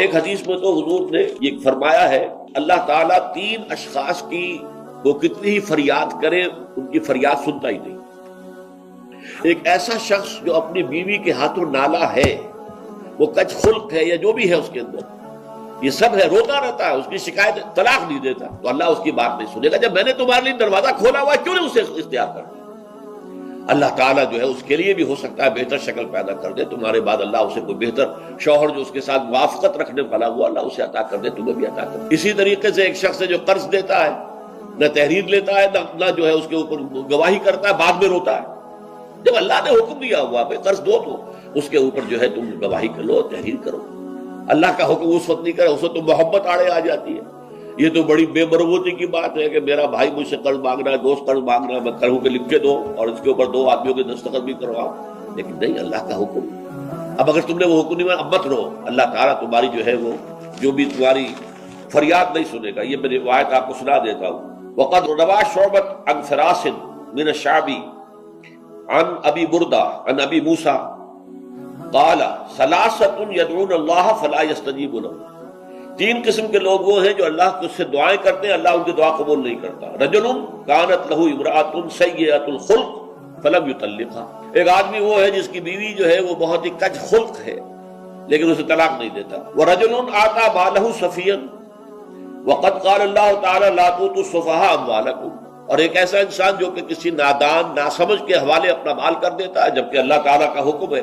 ایک حدیث میں تو حضور نے یہ فرمایا ہے اللہ تعالیٰ 3 اشخاص کی وہ کتنی ہی فریاد کرے ان کی فریاد سنتا ہی نہیں۔ ایک ایسا شخص جو اپنی بیوی کے ہاتھوں نالا ہے، وہ کج خلق ہے یا جو بھی ہے اس کے اندر، یہ سب ہے، روتا رہتا ہے، اس کی شکایت طلاق نہیں دیتا، تو اللہ اس کی بات نہیں سنے گا۔ جب میں نے تمہارے لیے دروازہ کھولا ہوا ہے کیوں نہیں اسے اختیار کرتے؟ اللہ تعالیٰ جو ہے اس کے لیے بھی ہو سکتا ہے بہتر شکل پیدا کر دے، تمہارے بعد اللہ اسے کوئی بہتر شوہر جو اس کے ساتھ موافقت رکھنے والا ہوا اللہ اسے عطا کر دے، تمہیں بھی عطا کر دے۔ اسی طریقے سے ایک شخص ہے جو قرض دیتا ہے، نہ تحریر لیتا ہے نہ جو ہے اس کے اوپر گواہی کرتا ہے، بعد میں روتا ہے۔ جب اللہ نے حکم دیا ہوا بھائی قرض دو تو اس کے اوپر جو ہے تم گواہی کر لو، تحریر کرو۔ اللہ کا حکم اس وقت نہیں کرے، اس وقت تو محبت آڑے آ جاتی ہے۔ یہ تو بڑی بے مربوطی کی بات ہے کہ میرا بھائی مجھ سے قرض مانگ رہا ہے، دوست قرض مانگ رہا ہے، میں کہوں کہ لکھ کے دو اور اس کے اوپر 2 آدمیوں کے دستخط بھی کرواؤ، لیکن نہیں، اللہ کا حکم۔ اب اگر تم نے وہ حکم نہیں مانا اب مت رو، اللہ تعالیٰ تمہاری جو ہے وہ جو بھی تمہاری فریاد نہیں سنے گا۔ یہ میں روایت آپ کو سنا دیتا ہوں۔ وقد روى شعبۃ عن فراس من الشعبی عن ابی بردہ عن ابی موسیٰ قال ثلاثۃ يدعون اللہ فلا يستجیب لهم۔ 3 قسم کے لوگ وہ ہیں جو اللہ کو سے دعائیں کرتے ہیں، اللہ ان کی دعا قبول نہیں کرتا۔ رجل كانت له امرأة سيئة الخلق فلم يطلقها۔ ایک آدمی وہ ہے جس کی بیوی جو ہے وہ بہت ہی کج خلق ہے لیکن اسے طلاق نہیں دیتا۔ ورجل آتى ماله سفيا وقد قال الله تعالى لا تؤتوا السفهاء اموالكم۔ اور ایک ایسا انسان جو کہ کسی نادان ناسمجھ کے حوالے اپنا مال کر دیتا ہے، جبکہ اللہ تعالیٰ کا حکم ہے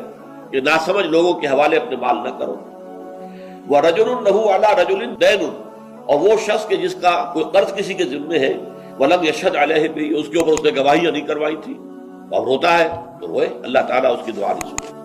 کہ ناسمجھ لوگوں کے حوالے اپنے مال نہ کرو۔ وَرَجُلٌ لَهُ عَلَى رَجُلٍ دَيْنٌ، اور وہ شخص کہ جس کا کوئی قرض کسی کے ذمے ہے، وَلَمْ يَشْهَدْ عَلَيْهِ بِهِ، اس کے اوپر اس نے گواہیاں نہیں کروائیں تھی، اور روتا ہے تو روئے، اللہ تعالیٰ اس کی دعا نہیں سنتا۔